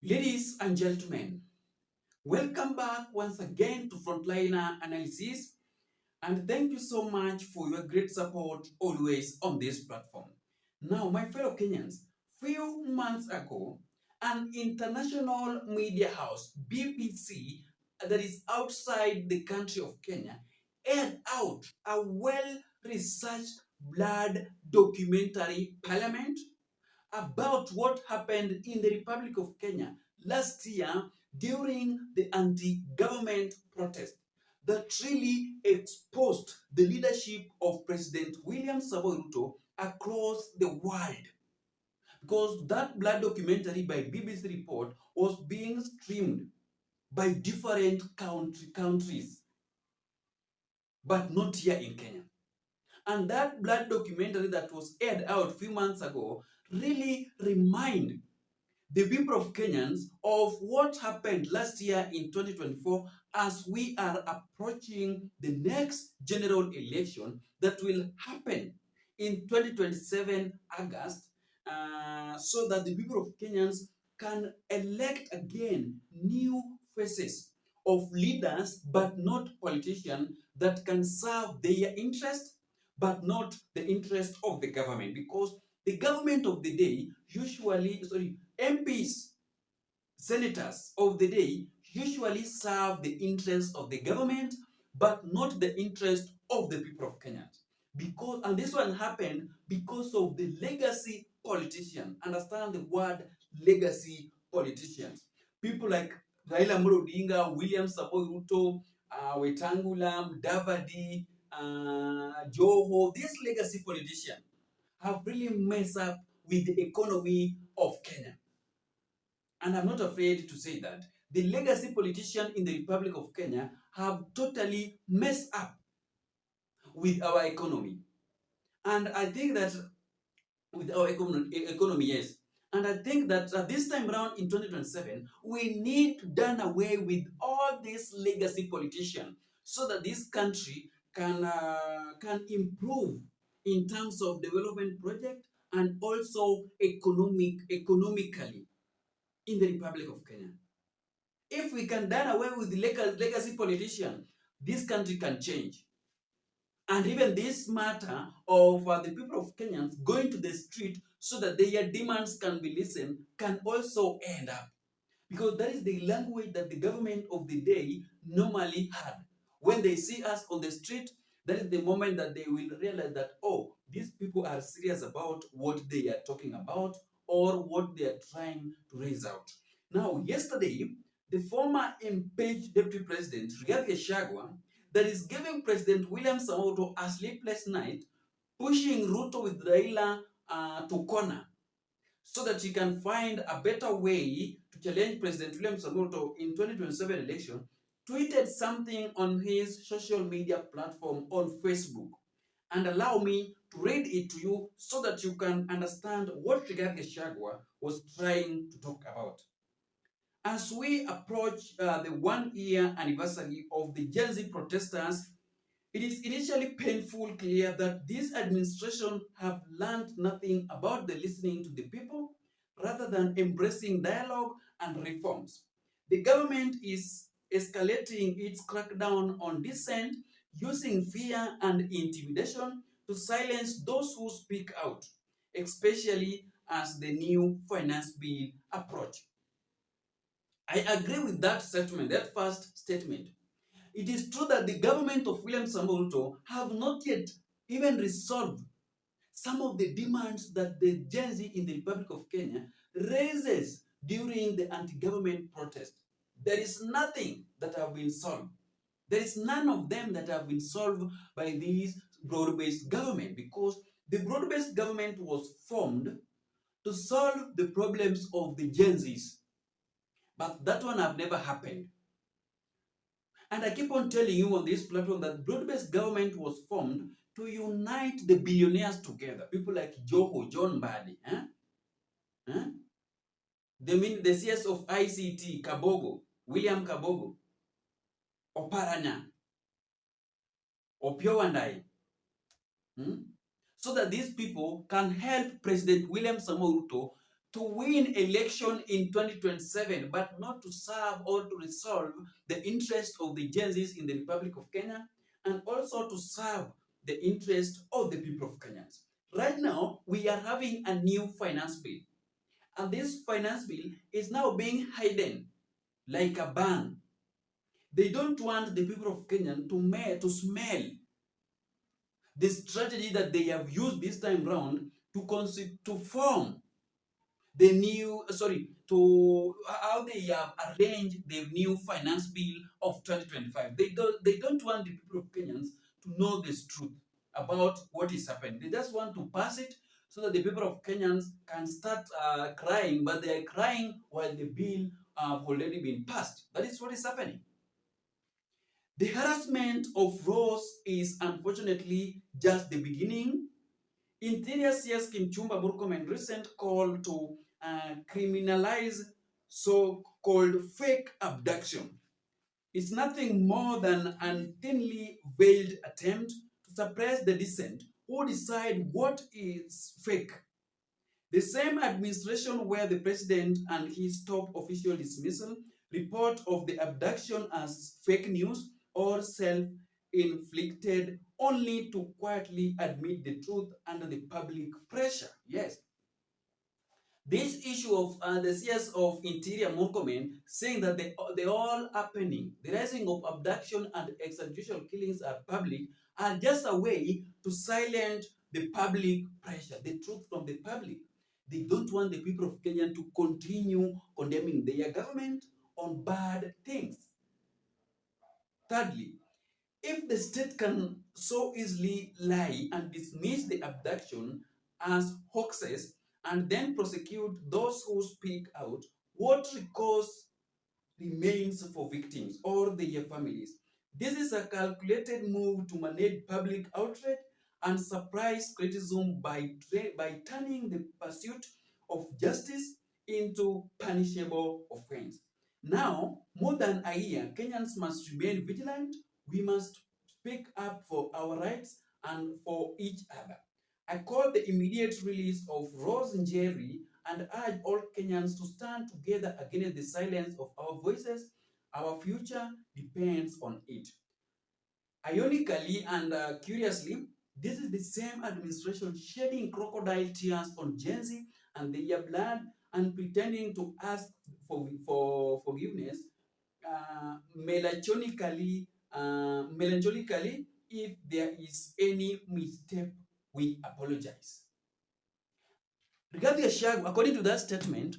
Ladies and gentlemen, welcome back once again to Frontliner Analysis, and thank you so much for your great support always on this platform. Now, my fellow Kenyans, few months ago, an international media house, BBC, that is outside the country of Kenya, aired out a well-researched blood documentary Parliament about what happened in the Republic of Kenya last year during the anti-government protest that really exposed the leadership of President William Samoei Ruto across the world. Because that blood documentary by BBC Report was being streamed by different countries, but not here in Kenya. And that blood documentary that was aired out a few months ago really remind the people of Kenyans of what happened last year in 2024 as we are approaching the next general election that will happen in 2027 August, so that the people of Kenyans can elect again new faces of leaders but not politicians that can serve their interest but not the interest of the government, because the government of the day MPs, senators of the day usually serve the interest of the government but not the interest of the people of Kenya. And this one happened because of the legacy politician. Understand the word legacy politicians. People like Raila Amolo Odinga, William Samoei Ruto, Wetangula, Mudavadi, Joho. These legacy politicians have really messed up with the economy of Kenya. And I'm not afraid to say that the legacy politicians in the Republic of Kenya have totally messed up with our economy. And I think that with our economy, yes. And I think that this time around in 2027, we need to done away with all these legacy politicians so that this country can improve in terms of development project and also economically in the Republic of Kenya. If we can done away with the legacy politician, this country can change. And even this matter of the people of Kenyans going to the street so that their demands can be listened can also end up. Because that is the language that the government of the day normally had. When they see us on the street, that is the moment that they will realize that, oh, these people are serious about what they are talking about or what they are trying to raise out. Now, yesterday, the former impeached deputy president, Gachagua, that is giving President William Samoei Ruto a sleepless night, pushing Ruto with Raila to corner so that he can find a better way to challenge President William Samoei Ruto in 2027 election, tweeted something on his social media platform on Facebook. And allow me to read it to you so that you can understand what Gachagua was trying to talk about. As we approach the 1-year anniversary of the Gen Z protesters, it is initially painful clear that this administration have learned nothing about the listening to the people rather than embracing dialogue and reforms. The government is escalating its crackdown on dissent, using fear and intimidation to silence those who speak out, especially as the new finance bill approach. I agree with that statement, that first statement. It is true that the government of William Samoei Ruto have not yet even resolved some of the demands that the Gen Z in the Republic of Kenya raises during the anti-government protest. There is nothing that have been solved. There is none of them that have been solved by this broad-based government, because the broad-based government was formed to solve the problems of the Gen Zs. But that one have never happened. And I keep on telling you on this platform that broad-based government was formed to unite the billionaires together. People like Joho, John Mbadi. They mean the CS of ICT, Kabogo, William Kabogo, Oparanya, Opio and I. So that these people can help President William Samoei Ruto to win election in 2027, but not to serve or to resolve the interest of the Gen Zs in the Republic of Kenya, and also to serve the interest of the people of Kenya. Right now, we are having a new finance bill, and this finance bill is now being hidden like a ban. They don't want the people of Kenya to smell the strategy that they have used this time round to form the new, to how they have arranged the new finance bill of 2025. They don't want the people of Kenyans to know this truth about what is happening. They just want to pass it so that the people of Kenyans can start crying, but they are crying while the bill have already been passed. That is what is happening. The harassment of Rose is unfortunately just the beginning. Interior CS Kimchumba Murkomen recent call to criminalize so-called fake abduction is nothing more than an thinly veiled attempt to suppress the dissent who decide what is fake. The same administration where the president and his top official dismissal report of the abduction as fake news or self-inflicted only to quietly admit the truth under the public pressure. Yes, this issue of the CS of Interior Murkomen saying that they all happening, the rising of abduction and extrajudicial killings are public, are just a way to silence the public pressure, the truth from the public. They don't want the people of Kenya to continue condemning their government on bad things. Thirdly, if the state can so easily lie and dismiss the abduction as hoaxes and then prosecute those who speak out, what recourse remains for victims or their families? This is a calculated move to manage public outrage and surprise criticism by turning the pursuit of justice into punishable offense. Now, more than a year, Kenyans must remain vigilant. We must speak up for our rights and for each other. I call the immediate release of Rose Njeri and urge all Kenyans to stand together against the silence of our voices. Our future depends on it. Ironically and curiously, this is the same administration shedding crocodile tears on Gen Z and their blood and pretending to ask for forgiveness melancholically, if there is any misstep, we apologize. According to that statement,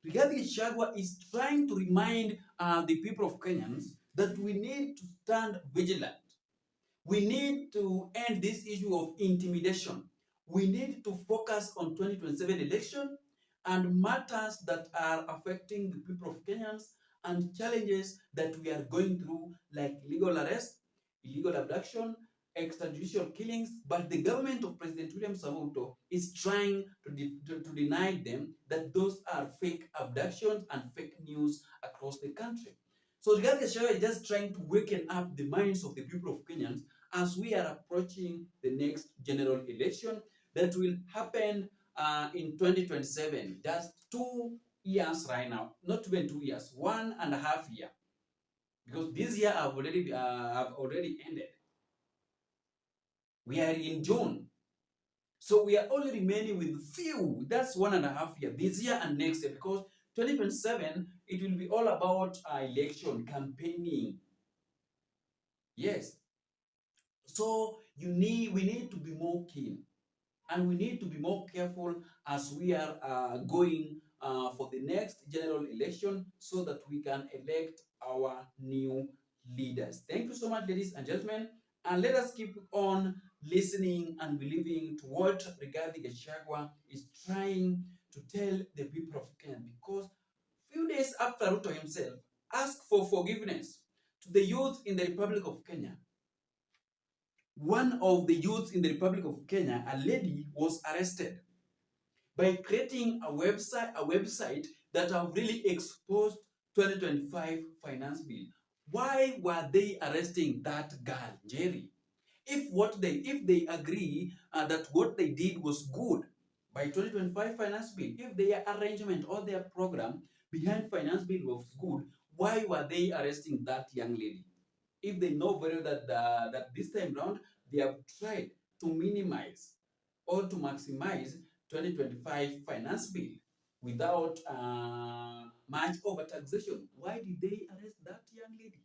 Rigathi Gachagua is trying to remind the people of Kenyans that we need to stand vigilant. We need to end this issue of intimidation. We need to focus on 2027 election and matters that are affecting the people of Kenyans and challenges that we are going through, like illegal arrest, illegal abduction, extrajudicial killings. But the government of President William Samoei is trying to deny them that those are fake abductions and fake news across the country. So Rigathi Gachagua is just trying to waken up the minds of the people of Kenyans as we are approaching the next general election that will happen in 2027, just 2 years right now, not even 2 years, 1.5 years, because this year have already ended. We are in June, so we are only remaining with few. That's 1.5 years, this year and next year, because 2027 it will be all about election campaigning. Yes. So we need to be more keen, and we need to be more careful as we are going for the next general election so that we can elect our new leaders. Thank you so much, ladies and gentlemen, and let us keep on listening and believing to what Rigathi Gachagua is trying to tell the people of Kenya, because few days after Ruto himself asked for forgiveness to the youth in the Republic of Kenya, one of the youths in the Republic of Kenya, a lady, was arrested by creating a website that have really exposed 2025 finance bill. Why were they arresting that girl, Jerry? If they agree that what they did was good, by 2025 finance bill. If their arrangement or their program behind finance bill was good, why were they arresting that young lady? If they know very well that this time round they have tried to minimize or to maximize 2025 finance bill without much over taxation, why did they arrest that young lady?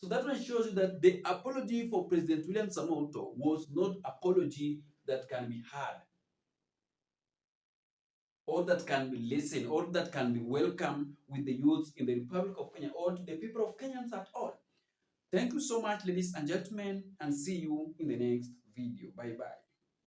So that one shows you that the apology for President William Samoto was not apology that can be heard, or that can be listened, or that can be welcomed with the youths in the Republic of Kenya, or to the people of Kenyans at all. Thank you so much, ladies and gentlemen, and see you in the next video. Bye-bye.